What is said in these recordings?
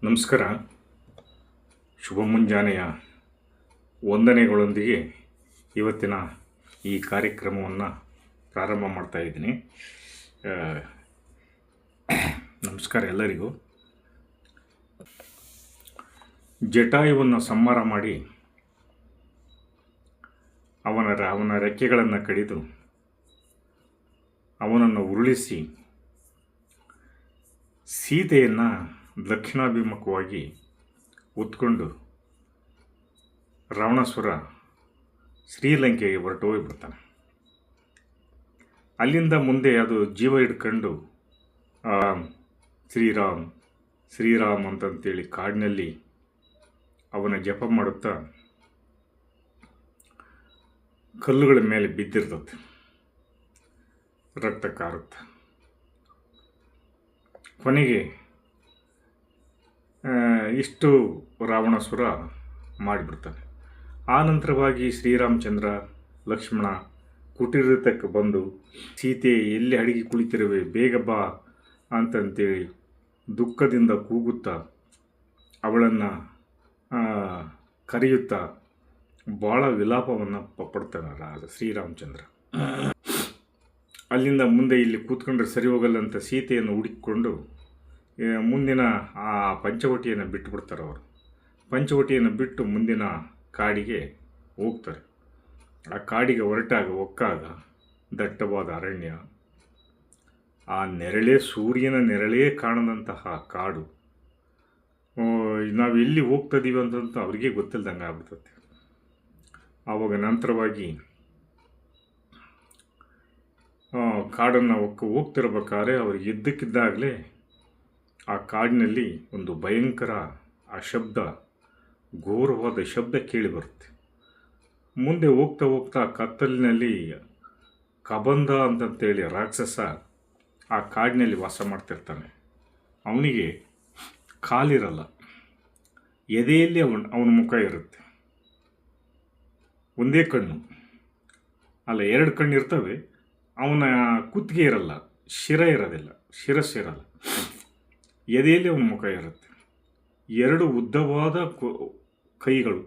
ನಮಸ್ಕಾರ. ಶುಭ ಮುಂಜಾನೆಯ ವಂದನೆಗಳೊಂದಿಗೆ ಇವತ್ತಿನ ಈ ಕಾರ್ಯಕ್ರಮವನ್ನು ಪ್ರಾರಂಭ ಮಾಡ್ತಾ ಇದ್ದೀನಿ. ನಮಸ್ಕಾರ ಎಲ್ಲರಿಗೂ. ಜಟಾಯುವನ್ನು ಸಂಹಾರ ಮಾಡಿ ಅವನ ರೆಕ್ಕೆಗಳನ್ನು ಕಡಿದು ಅವನನ್ನು ಉರುಳಿಸಿ ಸೀತೆಯನ್ನು ದಕ್ಷಿಣಾಭಿಮುಖವಾಗಿ ಹೊತ್ಕೊಂಡು ರಾವಣಾಸುರ ಶ್ರೀಲಂಕೆಗೆ ಹೊರಟು ಹೋಗಿಬಿಡ್ತಾನೆ. ಅಲ್ಲಿಂದ ಮುಂದೆ ಅದು ಜೀವ ಹಿಡ್ಕೊಂಡು ಶ್ರೀರಾಮ್ ಶ್ರೀರಾಮ್ ಅಂತಂತೇಳಿ ಕಾಡಿನಲ್ಲಿ ಅವನ ಜಪ ಮಾಡುತ್ತಾ ಕಲ್ಲುಗಳ ಮೇಲೆ ಬಿದ್ದಿರ್ತದೆ, ರಕ್ತ ಕಾರುತ್ತೆ. ಕೊನೆಗೆ ಇಷ್ಟು ರಾವಣಾಸುರ ಮಾಡಿಬಿಡ್ತಾನೆ. ಆ ನಂತರವಾಗಿ ಶ್ರೀರಾಮಚಂದ್ರ ಲಕ್ಷ್ಮಣ ಕುಟೀರತಕ್ಕೆ ಬಂದು ಸೀತೆ ಎಲ್ಲಿ ಅಡಿಗೆ ಕುಳಿತಿರುವೆ, ಬೇಗ ಬಾ ಅಂತಂತೇಳಿ ದುಃಖದಿಂದ ಕೂಗುತ್ತಾ ಅವಳನ್ನು ಕರೆಯುತ್ತಾ ಭಾಳ ವಿಲಾಪವನ್ನು ಪಡ್ತಾನೆ ಶ್ರೀರಾಮಚಂದ್ರ. ಅಲ್ಲಿಂದ ಮುಂದೆ ಇಲ್ಲಿ ಕೂತ್ಕೊಂಡ್ರೆ ಸರಿ ಹೋಗಲ್ಲ ಅಂತ ಸೀತೆಯನ್ನು ಹುಡುಕಿಕೊಂಡು ಮುಂದಿನ ಆ ಪಂಚವಟಿಯನ್ನು ಬಿಟ್ಟುಬಿಡ್ತಾರೆ. ಅವರು ಪಂಚವಟಿಯನ್ನು ಬಿಟ್ಟು ಮುಂದಿನ ಕಾಡಿಗೆ ಹೋಗ್ತಾರೆ. ಆ ಕಾಡಿಗೆ ಹೊಕ್ಕಾಗ ದಟ್ಟವಾದ ಅರಣ್ಯ, ಆ ನೆರಳೇ ಸೂರ್ಯನ ನೆರಳೇ ಕಾಣದಂತಹ ಕಾಡು. ನಾವು ಎಲ್ಲಿ ಹೋಗ್ತಿದ್ದೀವಿ ಅಂತಂತ ಅವರಿಗೆ ಗೊತ್ತಿಲ್ದಂಗೆ ಆಗ್ಬಿಡ್ತದೆ. ಆವಾಗ ನಂತರವಾಗಿ ಕಾಡನ್ನು ಹೋಗ್ತಿರ್ಬೇಕಾದ್ರೆ ಅವ್ರಿಗೆ ಇದ್ದಕ್ಕಿದ್ದಾಗಲೇ ಆ ಕಾಡಿನಲ್ಲಿ ಒಂದು ಭಯಂಕರ ಆ ಶಬ್ದ, ಘೋರವಾದ ಶಬ್ದ ಕೇಳಿ ಬರುತ್ತೆ. ಮುಂದೆ ಹೋಗ್ತಾ ಹೋಗ್ತಾ ಕತ್ತಲಿನಲ್ಲಿ ಕಬಂಧ ಅಂತಂತೇಳಿ ರಾಕ್ಷಸ ಆ ಕಾಡಿನಲ್ಲಿ ವಾಸ ಮಾಡ್ತಿರ್ತಾನೆ. ಅವನಿಗೆ ಕಾಲಿರಲ್ಲ, ಎದೆಯಲ್ಲಿ ಅವನ ಮುಖ ಇರುತ್ತೆ. ಒಂದೇ ಕಣ್ಣು ಅಲ್ಲ, ಎರಡು ಕಣ್ಣು ಇರ್ತವೆ. ಅವನ ಕುತ್ತಿಗೆ ಇರಲ್ಲ, ಶಿರಸ್ಸಿರಲ್ಲ, ಎದೆಯಲ್ಲಿ ಅವನ ಮುಖ ಇರುತ್ತೆ. ಎರಡು ಉದ್ದವಾದ ಕೈಗಳು,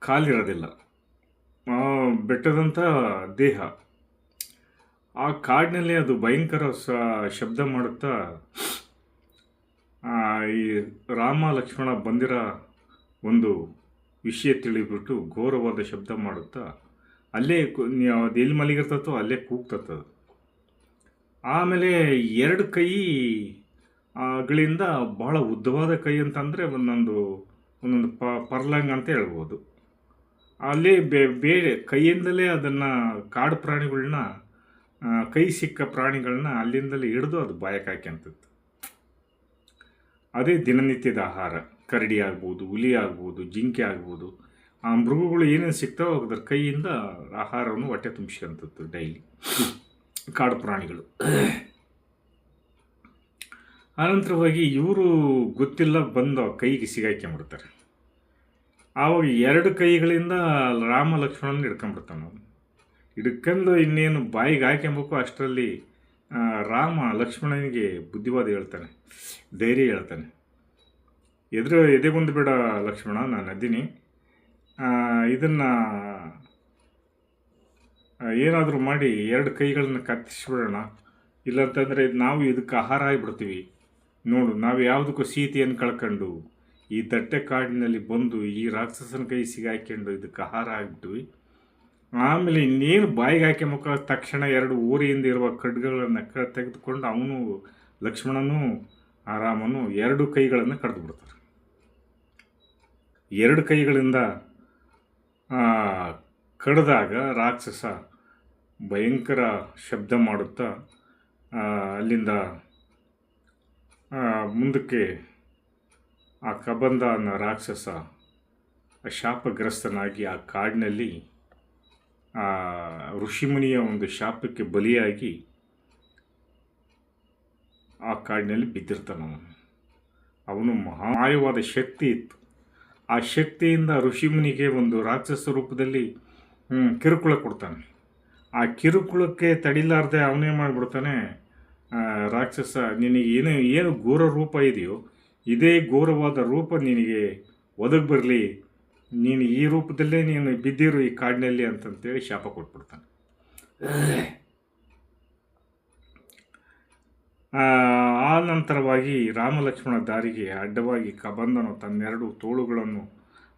ಕಾಲಿರೋದಿಲ್ಲ, ಬೆಟ್ಟದಂಥ ದೇಹ. ಆ ಕಾಡಿನಲ್ಲಿ ಅದು ಭಯಂಕರ ಶಬ್ದ ಮಾಡುತ್ತಾ ಈ ರಾಮ ಲಕ್ಷ್ಮಣ ಬಂದಿರೋ ಒಂದು ವಿಷಯ ತಿಳಿಬಿಟ್ಟು ಘೋರವಾದ ಶಬ್ದ ಮಾಡುತ್ತಾ ಅಲ್ಲೇ ಅದು ಎಲ್ಲಿ ಮಲಗಿರ್ತತೋ ಅಲ್ಲೇ ಕೂಗ್ತದ. ಆಮೇಲೆ ಎರಡು ಕೈಗಳಿಂದ ಭಾಳ ಉದ್ದವಾದ ಕೈ ಅಂತಂದರೆ ಒಂದೊಂದು ಪರ್ಲಂಗ್ ಅಂತ ಹೇಳ್ಬೋದು. ಅಲ್ಲೇ ಬೇರೆ ಕೈಯಿಂದಲೇ ಅದನ್ನು ಕಾಡು ಪ್ರಾಣಿಗಳನ್ನ, ಕೈ ಸಿಕ್ಕ ಪ್ರಾಣಿಗಳನ್ನ ಅಲ್ಲಿಂದಲೇ ಹಿಡಿದು ಅದು ಬಾಯಕ್ಕೆ ಹಾಕ್ಯಂತದ್ದು. ಅದೇ ದಿನನಿತ್ಯದ ಆಹಾರ. ಕರಡಿ ಆಗ್ಬೋದು, ಹುಲಿ ಆಗ್ಬೋದು, ಜಿಂಕೆ ಆಗ್ಬೋದು, ಆ ಮೃಗಗಳು ಏನೇನು ಸಿಗ್ತಾವೋ ಅದರ ಕೈಯಿಂದ ಆಹಾರವನ್ನು ಹೊಟ್ಟೆ ತುಂಬಿಸ್ಕೊಂತದ್ದು ಡೈಲಿ ಕಾಡು ಪ್ರಾಣಿಗಳು. ಆನಂತರವಾಗಿ ಇವರು ಗೊತ್ತಿಲ್ಲ ಬಂದು ಕೈಗೆ ಸಿಗಾಕ್ಕೊಂಬಿಡ್ತಾರೆ. ಆವಾಗ ಎರಡು ಕೈಗಳಿಂದ ರಾಮ ಲಕ್ಷ್ಮಣನ ಹಿಡ್ಕೊಂಬಿಡ್ತಾನೆ. ಅವನು ಹಿಡ್ಕೊಂಡು ಇನ್ನೇನು ಬಾಯಿಗೆ ಹಾಕ್ಯಂಬೇಕು ಅಷ್ಟರಲ್ಲಿ ರಾಮ ಲಕ್ಷ್ಮಣನಿಗೆ ಬುದ್ಧಿವಾದ ಹೇಳ್ತಾನೆ, ಧೈರ್ಯ ಹೇಳ್ತಾನೆ. ಎದೆಗುಂದು ಬೇಡ ಲಕ್ಷ್ಮಣ, ನಾನು ಅದ್ದೀನಿ, ಇದನ್ನು ಏನಾದರೂ ಮಾಡಿ ಎರಡು ಕೈಗಳನ್ನು ಕತ್ತರಿಸ್ಬಿಡೋಣ, ಇಲ್ಲಂತಂದರೆ ನಾವು ಇದಕ್ಕೆ ಆಹಾರ ಆಗಿಬಿಡ್ತೀವಿ. ನೋಡು, ನಾವು ಯಾವುದಕ್ಕೂ ಸೀತೆಯನ್ನು ಕಳ್ಕೊಂಡು ಈ ದಟ್ಟೆ ಕಾಡಿನಲ್ಲಿ ಬಂದು ಈ ರಾಕ್ಷಸನ ಕೈ ಸಿಗಾಕೊಂಡು ಇದಕ್ಕೆ ಆಹಾರ ಆಗಿಬಿಟ್ವಿ. ಆಮೇಲೆ ಇನ್ನೇನು ಬಾಯಿಗೆ ಹಾಕ್ಯಮುಖ ತಕ್ಷಣ ಎರಡು ಊರಿಯಿಂದ ಇರುವ ಖಡ್ಗಗಳನ್ನು ತೆಗೆದುಕೊಂಡು ಅವನು ಲಕ್ಷ್ಮಣನು ರಾಮನು ಎರಡು ಕೈಗಳನ್ನು ಕಡ್ದು ಬಿಡ್ತಾರೆ. ಎರಡು ಕೈಗಳಿಂದ ಕಡಿದಾಗ ರಾಕ್ಷಸ ಭಯಂಕರ ಶಬ್ದ ಮಾಡುತ್ತಾ ಅಲ್ಲಿಂದ ಮುಂದಕ್ಕೆ ಆ ಕಬಂಧ ಅನ್ನೋ ರಾಕ್ಷಸ ಶಾಪಗ್ರಸ್ತನಾಗಿ ಆ ಕಾಡಿನಲ್ಲಿ ಋಷಿಮುನಿಯ ಒಂದು ಶಾಪಕ್ಕೆ ಬಲಿಯಾಗಿ ಆ ಕಾಡಿನಲ್ಲಿ ಬಿದ್ದಿರ್ತಾನೆ. ಅವನು ಮಹಾಯವಾದ ಶಕ್ತಿ ಇತ್ತು. ಆ ಶಕ್ತಿಯಿಂದ ಋಷಿಮುನಿಗೆ ಒಂದು ರಾಕ್ಷಸ ರೂಪದಲ್ಲಿ ಕಿರುಕುಳ ಕೊಡ್ತಾನೆ. ಆ ಕಿರುಕುಳಕ್ಕೆ ತಡಿಲಾರ್ದೆ ಅವನೇ ಮಾಡಿಬಿಡ್ತಾನೆ, ರಾಕ್ಷಸ ನಿನಗೆ ಏನು ಘೋರ ರೂಪ ಇದೆಯೋ ಇದೇ ಘೋರವಾದ ರೂಪ ನಿನಗೆ ಒದಗಿ ಬರಲಿ, ನೀನು ಈ ರೂಪದಲ್ಲೇ ನೀನು ಬಿದ್ದಿರು ಈ ಕಾಡಿನಲ್ಲಿ ಅಂತಂತೇಳಿ ಶಾಪ ಕೊಟ್ಬಿಡ್ತಾನೆ. ಆ ನಂತರವಾಗಿ ರಾಮಲಕ್ಷ್ಮಣ ದಾರಿಗೆ ಅಡ್ಡವಾಗಿ ಕಬಂದನು ತನ್ನೆರಡು ತೋಳುಗಳನ್ನು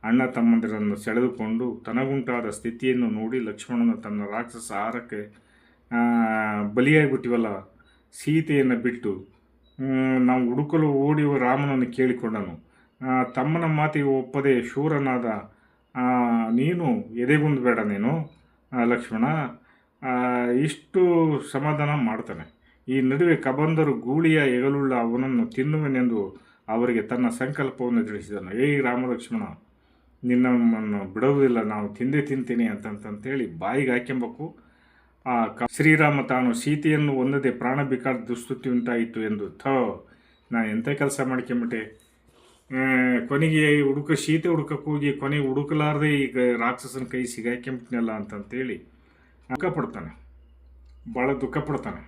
ಅಣ್ಣ ತಮ್ಮಂದಿರನ್ನು ಸೆಳೆದುಕೊಂಡು ತನಗುಂಟಾದ ಸ್ಥಿತಿಯನ್ನು ನೋಡಿ ಲಕ್ಷ್ಮಣನು ತನ್ನ ರಾಕ್ಷಸ ಆಹಾರಕ್ಕೆ ಬಲಿಯಾಗಿಬಿಟ್ಟಿವಲ್ಲ, ಸೀತೆಯನ್ನು ಬಿಟ್ಟು ನಾವು ಹುಡುಕಲು ಓಡಿಯುವ ರಾಮನನ್ನು ಕೇಳಿಕೊಂಡನು. ತಮ್ಮನ ಮಾತಿಗೆ ಒಪ್ಪದೆ ಶೂರನಾದ ನೀನು ಎದೆಗುಂದಬೇಡ ನೀನು ಲಕ್ಷ್ಮಣ, ಇಷ್ಟು ಸಮಾಧಾನ ಮಾಡ್ತಾನೆ. ಈ ನಡುವೆ ಕಬಂದರು ಗೂಳಿಯ ಎಗಲುಳ್ಳ ಅವನನ್ನು ತಿನ್ನುವೆನೆಂದು ಅವರಿಗೆ ತನ್ನ ಸಂಕಲ್ಪವನ್ನು ತಿಳಿಸಿದನು. ರಾಮಲಕ್ಷ್ಮಣ, ನಿನ್ನನ್ನು ಬಿಡುವುದಿಲ್ಲ, ನಾವು ತಿಂದೇ ತಿಂತೀನಿ ಅಂತಂತೇಳಿ ಬಾಯಿಗೆ ಹಾಕೆಂಬಕು. ಶ್ರೀರಾಮ ತಾನು ಸೀತೆಯನ್ನು ಒಂದದೇ ಪ್ರಾಣ ಬೇಕಾದ ದುಸ್ಥಿತಿ ಉಂಟಾಯಿತು ಎಂದು ನಾನು ಎಂಥ ಕೆಲಸ ಮಾಡ್ಕೊಂಬಿಟ್ಟೆ, ಕೊನೆಗೆ ಸೀತೆ ಹುಡುಕಕ್ಕೆ ಹೋಗಿ ಕೊನೆಗೆ ಹುಡುಕಲಾರದೆ ಈಗ ರಾಕ್ಷಸನ ಕೈ ಸಿಗಾಕ್ಕೊಂಬಿಟ್ನಲ್ಲ ಅಂತಂತೇಳಿ ದುಃಖಪಡ್ತಾನೆ, ಭಾಳ ದುಃಖಪಡ್ತಾನೆ.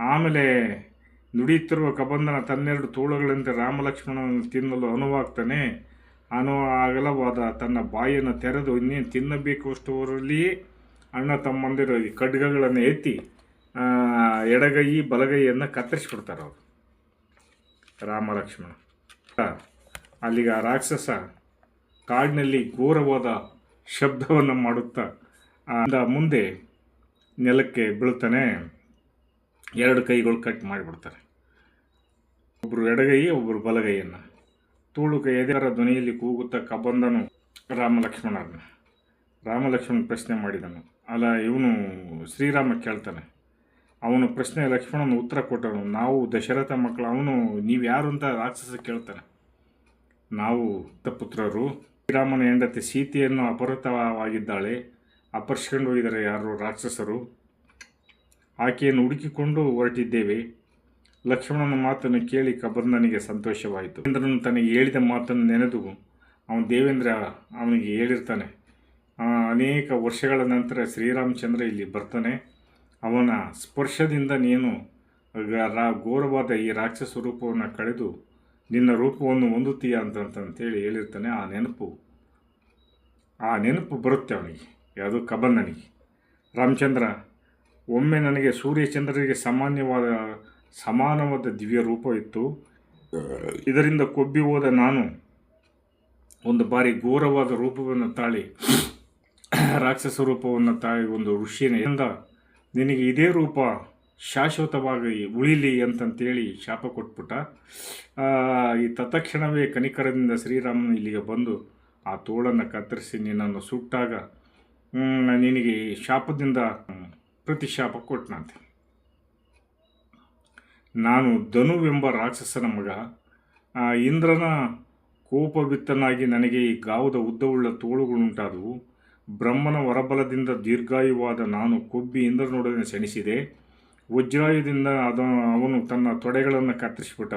ಆಮೇಲೆ ನುಡಿಯುತ್ತಿರುವ ಕಬಂದನ ತನ್ನೆರಡು ತೋಳುಗಳಂತೆ ರಾಮಲಕ್ಷ್ಮಣನನ್ನು ತಿನ್ನಲು ಅನುವಾಗ್ತಾನೆ. ಅಗಲವಾದ ತನ್ನ ಬಾಯನ್ನು ತೆರೆದು ಇನ್ನೇನು ತಿನ್ನಬೇಕಷ್ಟುವರಲ್ಲಿಯೇ ಅಣ್ಣ ತಮ್ಮಂದಿರು ಈ ಖಡ್ಗಗಳನ್ನು ಎತ್ತಿ ಎಡಗೈ ಬಲಗೈಯನ್ನು ಕತ್ತರಿಸ್ಬಿಡ್ತಾರೆ ಅವರು ರಾಮಲಕ್ಷ್ಮಣ. ಅಲ್ಲಿಗೆ ಆ ರಾಕ್ಷಸ ಕಾಡಿನಲ್ಲಿ ಘೋರವಾದ ಶಬ್ದವನ್ನು ಮಾಡುತ್ತಾ ಮುಂದೆ ನೆಲಕ್ಕೆ ಬೀಳ್ತಾನೆ. ಎರಡು ಕೈಗಳು ಕಟ್ ಮಾಡಿಬಿಡ್ತಾರೆ, ಒಬ್ಬರು ಎಡಗೈ ಒಬ್ಬರು ಬಲಗೈಯನ್ನು. ತೋಳು ಎದೆರ ಧ್ವನಿಯಲ್ಲಿ ಕೂಗುತ್ತಾ ಕಬಂದನು ರಾಮಲಕ್ಷ್ಮಣ ಪ್ರಶ್ನೆ ಮಾಡಿದನು. ಅಲ್ಲ, ಇವನು ಶ್ರೀರಾಮ ಕೇಳ್ತಾನೆ. ಅವನು ಪ್ರಶ್ನೆ ಲಕ್ಷ್ಮಣನ ಉತ್ತರ ಕೊಟ್ಟನು. ನಾವು ದಶರಥ ಮಕ್ಕಳು. ಅವನು ನೀವು ಯಾರು ಅಂತ ರಾಕ್ಷಸ ಕೇಳ್ತಾನೆ. ನಾವು ಪುತ್ರರು, ಶ್ರೀರಾಮನ ಹೆಂಡತಿ ಸೀತೆಯನ್ನು ಅಪಹೃತವಾಗಿದ್ದಾಳೆ, ಅಪಹರಿಸ್ಕೊಂಡು ಹೋಗಿದ್ದಾರೆ ಯಾರು ರಾಕ್ಷಸರು, ಆಕೆಯನ್ನು ಹುಡುಕಿಕೊಂಡು ಹೊರಟಿದ್ದೇವೆ. ಲಕ್ಷ್ಮಣನ ಮಾತನ್ನು ಕೇಳಿ ಕಬಂದನಿಗೆ ಸಂತೋಷವಾಯಿತು. ದೇವೇಂದ್ರನು ತನಗೆ ಹೇಳಿದ ಮಾತನ್ನು ನೆನೆದು ದೇವೇಂದ್ರ ಅವನಿಗೆ ಹೇಳಿರ್ತಾನೆ. ಅನೇಕ ವರ್ಷಗಳ ನಂತರ ಶ್ರೀರಾಮಚಂದ್ರ ಇಲ್ಲಿ ಬರ್ತಾನೆ. ಅವನ ಸ್ಪರ್ಶದಿಂದ ನೀನು ಘೋರವಾದ ಈ ರಾಕ್ಷಸ ರೂಪವನ್ನು ಕಳೆದು ನಿನ್ನ ರೂಪವನ್ನು ಹೊಂದುತ್ತೀಯ ಅಂತಂತೇಳಿ ಹೇಳಿರ್ತಾನೆ. ಆ ನೆನಪು ಬರುತ್ತೆ ಅವನಿಗೆ, ಯಾವುದು ಕಬಂದನಿಗೆ. ರಾಮಚಂದ್ರ, ಒಮ್ಮೆ ನನಗೆ ಸೂರ್ಯಚಂದ್ರರಿಗೆ ಸಮಾನವಾದ ದಿವ್ಯ ರೂಪ ಇತ್ತು. ಇದರಿಂದ ಕೊಬ್ಬಿ ಹೋದ ನಾನು ಒಂದು ಬಾರಿ ಘೋರವಾದ ರೂಪವನ್ನು ತಾಳಿ ರಾಕ್ಷಸ ರೂಪವನ್ನು ತಾಳಿ ಒಂದು ಋಷಿಯಿಂದ ನಿನಗೆ ಇದೇ ರೂಪ ಶಾಶ್ವತವಾಗಿ ಉಳಿಲಿ ಅಂತಂತೇಳಿ ಶಾಪ ಕೊಟ್ಬಿಟ್ಟ. ಈ ತತ್ಕ್ಷಣವೇ ಕನಿಕರದಿಂದ ಶ್ರೀರಾಮನು ಇಲ್ಲಿಗೆ ಬಂದು ಆ ತೋಳನ್ನು ಕತ್ತರಿಸಿ ನಿನ್ನನ್ನು ಸುಟ್ಟಾಗ ನಿನಗೆ ಶಾಪದಿಂದ ಪ್ರತಿಶಾಪ ಕೊಟ್ಟನಂತೆ. ನಾನು ಧನುವೆಂಬ ರಾಕ್ಷಸನ ಮಗ. ಇಂದ್ರನ ಕೋಪವಿತ್ತನಾಗಿ ನನಗೆ ಈ ಗಾವದ ಉದ್ದವುಳ್ಳ ತೋಳುಗಳುಂಟಾದವು. ಬ್ರಹ್ಮನ ವರಬಲದಿಂದ ದೀರ್ಘಾಯುವಾದ ನಾನು ಕೊಬ್ಬಿ ಇಂದ್ರನೊಡನೆ ಸೆಣಿಸಿದೆ. ವಜ್ರಾಯುಧದಿಂದ ಅವನು ತನ್ನ ತೊಡೆಗಳನ್ನು ಕತ್ತರಿಸಿಬಿಟ್ಟ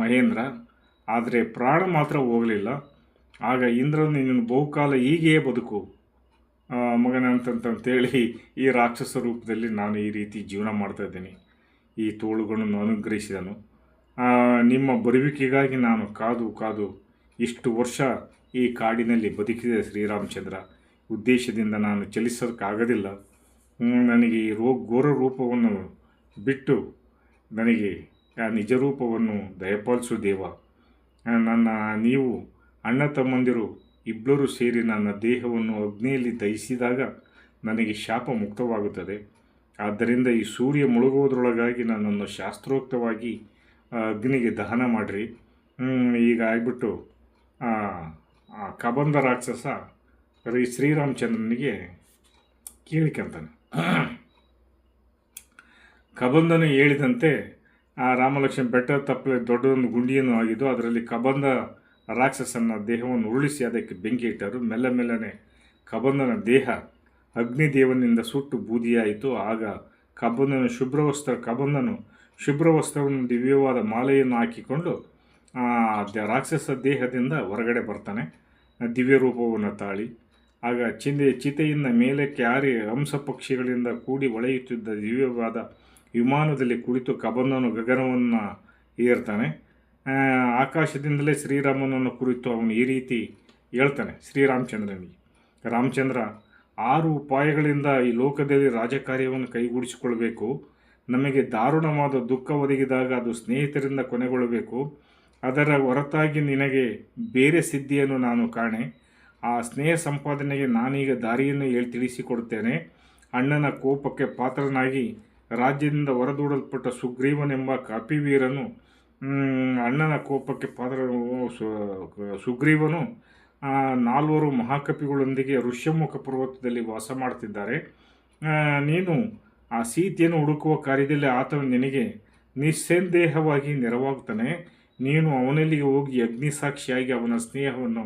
ಮಹೇಂದ್ರ. ಆದರೆ ಪ್ರಾಣ ಮಾತ್ರ ಹೋಗಲಿಲ್ಲ. ಆಗ ಇಂದ್ರನು ನೀನು ಬಹುಕಾಲ ಹೀಗೆಯೇ ಬದುಕು ಮಗನಂತಂತೇಳಿ ಈ ರಾಕ್ಷಸ ರೂಪದಲ್ಲಿ ನಾನು ಈ ರೀತಿ ಜೀವನ ಮಾಡ್ತಾಯಿದ್ದೀನಿ. ಈ ತೋಳುಗಳನ್ನು ಅನುಗ್ರಹಿಸಿದನು. ನಿಮ್ಮ ಬರುವಿಕೆಗಾಗಿ ನಾನು ಕಾದು ಇಷ್ಟು ವರ್ಷ ಈ ಕಾಡಿನಲ್ಲಿ ಬದುಕಿದೆ ಶ್ರೀರಾಮಚಂದ್ರ. ಉದ್ದೇಶದಿಂದ ನಾನು ಚಲಿಸೋಕ್ಕಾಗೋದಿಲ್ಲ. ನನಗೆ ಈ ಘೋರ ರೂಪವನ್ನು ಬಿಟ್ಟು ನನಗೆ ಆ ನಿಜ ರೂಪವನ್ನು ದಯಪಾಲಿಸು ದೇವ. ನೀವು ಅಣ್ಣ ತಮ್ಮಂದಿರು ಇಬ್ಬರೂ ಸೇರಿ ನನ್ನ ದೇಹವನ್ನು ಅಗ್ನಿಯಲ್ಲಿ ದಹಿಸಿದಾಗ ನನಗೆ ಶಾಪ ಮುಕ್ತವಾಗುತ್ತದೆ. ಆದ್ದರಿಂದ ಈ ಸೂರ್ಯ ಮುಳುಗುವುದರೊಳಗಾಗಿ ನನ್ನನ್ನು ಶಾಸ್ತ್ರೋಕ್ತವಾಗಿ ಅಗ್ನಿಗೆ ದಹನ ಮಾಡಿರಿ. ಈಗ ಆಗ್ಬಿಟ್ಟು ಕಬಂದ ರಾಕ್ಷಸ ಶ್ರೀರಾಮಚಂದ್ರನಿಗೆ ಕೇಳಿಕೊಂತಾನೆ. ಕಬಂದನು ಹೇಳಿದಂತೆ ಆ ರಾಮಲಕ್ಷ್ಮಣ ಬೆಟ್ಟ ತಪ್ಪಲೆ ದೊಡ್ಡದೊಂದು ಗುಂಡಿಯನ್ನು ಆಗಿದ್ದು ಅದರಲ್ಲಿ ಕಬಂದ ರಾಕ್ಷಸನ ದೇಹವನ್ನು ಉರುಳಿಸಿ ಅದಕ್ಕೆ ಬೆಂಕಿ ಇಟ್ಟರು. ಮೆಲ್ಲನೆ ಕಬಂದನ ದೇಹ ಅಗ್ನಿದೇವನಿಂದ ಸುಟ್ಟು ಬೂದಿಯಾಯಿತು. ಆಗ ಕಬಂದನು ಶುಭ್ರವಸ್ತ್ರವನ್ನು ದಿವ್ಯವಾದ ಮಾಲೆಯನ್ನು ಹಾಕಿಕೊಂಡು ರಾಕ್ಷಸ ದೇಹದಿಂದ ಹೊರಗಡೆ ಬರ್ತಾನೆ, ದಿವ್ಯ ರೂಪವನ್ನು ತಾಳಿ. ಆಗ ಚಿತೆಯಿಂದ ಮೇಲಕ್ಕೆ ಹಾರಿ ಹಂಸ ಪಕ್ಷಿಗಳಿಂದ ಕೂಡಿ ಹೊಳೆಯುತ್ತಿದ್ದ ದಿವ್ಯವಾದ ವಿಮಾನದಲ್ಲಿ ಕುಳಿತು ಕಬಂದನು ಗಗನವನ್ನು ಏರ್ತಾನೆ. ಆಕಾಶದಿಂದಲೇ ಶ್ರೀರಾಮನನ್ನು ಕುರಿತು ಅವನು ಈ ರೀತಿ ಹೇಳ್ತಾನೆ ಶ್ರೀರಾಮಚಂದ್ರನಿಗೆ. ರಾಮಚಂದ್ರ, 6 ಉಪಾಯಗಳಿಂದ ಈ ಲೋಕದಲ್ಲಿ ರಾಜಕಾರ್ಯವನ್ನು ಕೈಗೂಡಿಸಿಕೊಳ್ಬೇಕು. ನಮಗೆ ದಾರುಣವಾದ ದುಃಖ ಒದಗಿದಾಗ ಅದು ಸ್ನೇಹಿತರಿಂದ ಕೊನೆಗೊಳ್ಳಬೇಕು. ಅದರ ಹೊರತಾಗಿ ನಿನಗೆ ಬೇರೆ ಸಿದ್ಧಿಯನ್ನು ನಾನು ಕಾಣೆ. ಆ ಸ್ನೇಹ ಸಂಪಾದನೆಗೆ ನಾನೀಗ ದಾರಿಯನ್ನು ತಿಳಿಸಿಕೊಡುತ್ತೇನೆ. ಅಣ್ಣನ ಕೋಪಕ್ಕೆ ಪಾತ್ರನಾಗಿ ರಾಜ್ಯದಿಂದ ಹೊರದೂಡಲ್ಪಟ್ಟ ಸುಗ್ರೀವನೆಂಬ ಕಪಿವೀರನು ಅಣ್ಣನ ಕೋಪಕ್ಕೆ ಸುಗ್ರೀವನು 4 ಮಹಾಕಪಿಗಳೊಂದಿಗೆ ಋಷ್ಯಮುಖ ಪರ್ವತದಲ್ಲಿ ವಾಸ ಮಾಡ್ತಿದ್ದಾರೆ. ನೀನು ಆ ಸೀತೆಯನ್ನು ಹುಡುಕುವ ಕಾರ್ಯದಲ್ಲಿ ಆತನು ನಿನಗೆ ನಿಸ್ಸಂದೇಹವಾಗಿ ನೆರವಾಗುತ್ತಾನೆ. ನೀನು ಅವನಲ್ಲಿಗೆ ಹೋಗಿ ಅಗ್ನಿಸಾಕ್ಷಿಯಾಗಿ ಅವನ ಸ್ನೇಹವನ್ನು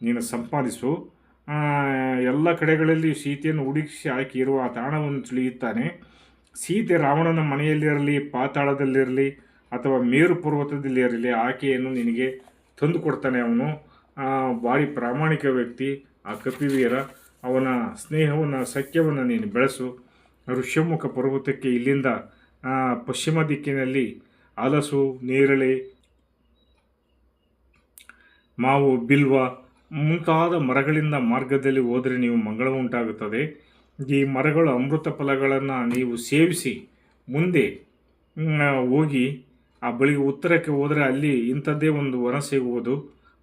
ನೀನು ಸಂಪಾದಿಸು. ಎಲ್ಲ ಕಡೆಗಳಲ್ಲಿ ಸೀತೆಯನ್ನು ಹುಡುಕಿಸಿ ಆಕೆ ಇರುವ ಆ ತಾಣವನ್ನು ತಿಳಿಯುತ್ತಾನೆ. ಸೀತೆ ರಾವಣನ ಮನೆಯಲ್ಲಿರಲಿ, ಪಾತಾಳದಲ್ಲಿರಲಿ ಅಥವಾ ಮೇರು ಪರ್ವತದಲ್ಲಿರಲಿ ಆಕೆಯನ್ನು ನಿನಗೆ ತಂದು ಕೊಡ್ತಾನೆ. ಅವನು ಭಾರಿ ಪ್ರಾಮಾಣಿಕ ವ್ಯಕ್ತಿ ಆ ಕಪಿವೀರ. ಅವನ ಸ್ನೇಹವನ್ನು, ಸಖ್ಯವನ್ನು ನೀನು ಬೆಳೆಸು. ಋಷ್ಯಮುಖ ಪರ್ವತಕ್ಕೆ ಇಲ್ಲಿಂದ ಪಶ್ಚಿಮ ದಿಕ್ಕಿನಲ್ಲಿ ಹಲಸು, ನೇರಳೆ, ಮಾವು, ಬಿಲ್ವ ಮುಂತಾದ ಮರಗಳಿಂದ ಮಾರ್ಗದಲ್ಲಿ ಹೋದರೆ ನೀವು ಮಂಗಳ ಉಂಟಾಗುತ್ತದೆ. ಈ ಮರಗಳು ಅಮೃತ ಫಲಗಳನ್ನು ನೀವು ಸೇವಿಸಿ ಮುಂದೆ ಹೋಗಿ ಆ ಬಳಿಗೆ ಉತ್ತರಕ್ಕೆ ಹೋದರೆ ಅಲ್ಲಿ ಇಂಥದ್ದೇ ಒಂದು ವನ ಸಿಗುವುದು.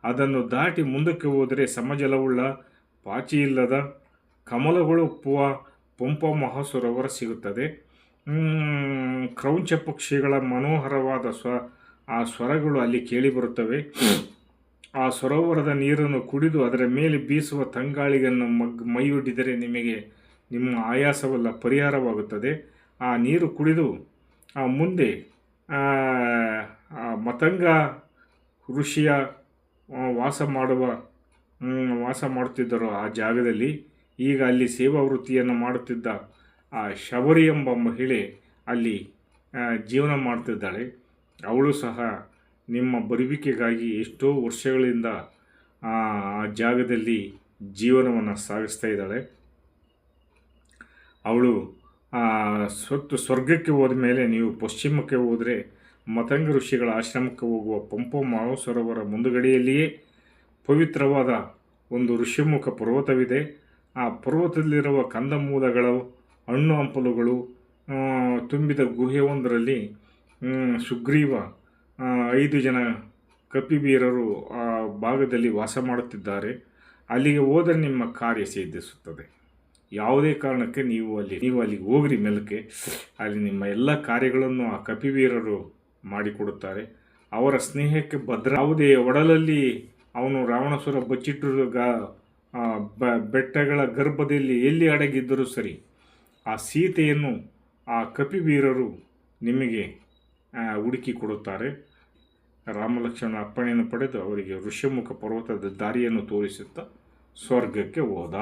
ಅದನ್ನು ದಾಟಿ ಮುಂದಕ್ಕೆ ಹೋದರೆ ಸಮಜಲವುಳ್ಳ, ಪಾಚಿ ಇಲ್ಲದ ಕಮಲಗಳು ಒಪ್ಪುವ ಪಂಪ ಮಹಾಸರೋವರ ಸಿಗುತ್ತದೆ. ಕ್ರೌಂಚ ಪಕ್ಷಿಗಳ ಮನೋಹರವಾದ ಆ ಸ್ವರಗಳು ಅಲ್ಲಿ ಕೇಳಿಬರುತ್ತವೆ. ಆ ಸರೋವರದ ನೀರನ್ನು ಕುಡಿದು ಅದರ ಮೇಲೆ ಬೀಸುವ ತಂಗಾಳಿಯನ್ನು ಮೈಯೊಡ್ಡಿದರೆ ನಿಮ್ಮ ಆಯಾಸವೆಲ್ಲ ಪರಿಹಾರವಾಗುತ್ತದೆ. ಆ ನೀರು ಕುಡಿದು ಮುಂದೆ ಮತಂಗ ಋಷಿಯ ವಾಸ ಮಾಡುತ್ತಿದ್ದರು ಆ ಜಾಗದಲ್ಲಿ. ಈಗ ಅಲ್ಲಿ ಸೇವಾ ವೃತ್ತಿಯನ್ನು ಮಾಡುತ್ತಿದ್ದ ಆ ಶಬರಿ ಎಂಬ ಮಹಿಳೆ ಅಲ್ಲಿ ಜೀವನ ಮಾಡ್ತಿದ್ದಾಳೆ. ಅವಳು ಸಹ ನಿಮ್ಮ ಬರುವಿಕೆಗಾಗಿ ಎಷ್ಟೋ ವರ್ಷಗಳಿಂದ ಆ ಜಾಗದಲ್ಲಿ ಜೀವನವನ್ನು ಸಾಗಿಸ್ತಾ ಇದ್ದಾಳೆ. ಅವಳು ಸ್ವರ್ಗಕ್ಕೆ ಹೋದ ಮೇಲೆ ನೀವು ಪಶ್ಚಿಮಕ್ಕೆ ಹೋದರೆ ಮತಂಗ ಋಷಿಗಳ ಆಶ್ರಮಕ್ಕೆ ಹೋಗುವ ಪಂಪ ಮಹಾಸರೋವರ ಮುಂದುಗಡೆಯಲ್ಲಿಯೇ ಪವಿತ್ರವಾದ ಒಂದು ಋಷ್ಯಮುಖ ಪರ್ವತವಿದೆ. ಆ ಪರ್ವತದಲ್ಲಿರುವ ಕಂದಮೂಲಗಳು, ಹಣ್ಣು ಹಂಪಲುಗಳು ತುಂಬಿದ ಗುಹೆಯೊಂದರಲ್ಲಿ ಸುಗ್ರೀವ 5 ಜನ ಕಪಿವೀರರು ಆ ಭಾಗದಲ್ಲಿ ವಾಸ ಮಾಡುತ್ತಿದ್ದಾರೆ. ಅಲ್ಲಿಗೆ ಹೋದರೆ ನಿಮ್ಮ ಕಾರ್ಯ ಸಿದ್ಧಿಸುತ್ತದೆ. ಯಾವುದೇ ಕಾರಣಕ್ಕೆ ನೀವು ಅಲ್ಲಿಗೆ ಹೋಗ್ರಿ ಮೇಲಕ್ಕೆ. ಅಲ್ಲಿ ನಿಮ್ಮ ಎಲ್ಲ ಕಾರ್ಯಗಳನ್ನು ಆ ಕಪಿವೀರರು ಮಾಡಿಕೊಡುತ್ತಾರೆ. ಅವರ ಸ್ನೇಹಕ್ಕೆ ಯಾವುದೇ ಒಡಲಲ್ಲಿ ಅವನು ರಾವಣಾಸುರ ಬಚ್ಚಿಟ್ಟಿರುವ ಬೆಟ್ಟಗಳ ಗರ್ಭದಲ್ಲಿ ಎಲ್ಲಿ ಅಡಗಿದ್ದರೂ ಸರಿ, ಆ ಸೀತೆಯನ್ನು ಆ ಕಪಿವೀರರು ನಿಮಗೆ ಹುಡುಕಿ ಕೊಡುತ್ತಾರೆ. ರಾಮಲಕ್ಷ್ಮಣ ಅಪ್ಪಣೆಯನ್ನು ಪಡೆದು ಅವರಿಗೆ ಋಷ್ಯಮುಖ ಪರ್ವತದ ದಾರಿಯನ್ನು ತೋರಿಸುತ್ತಾ ಸ್ವರ್ಗಕ್ಕೆ ಹೋದ.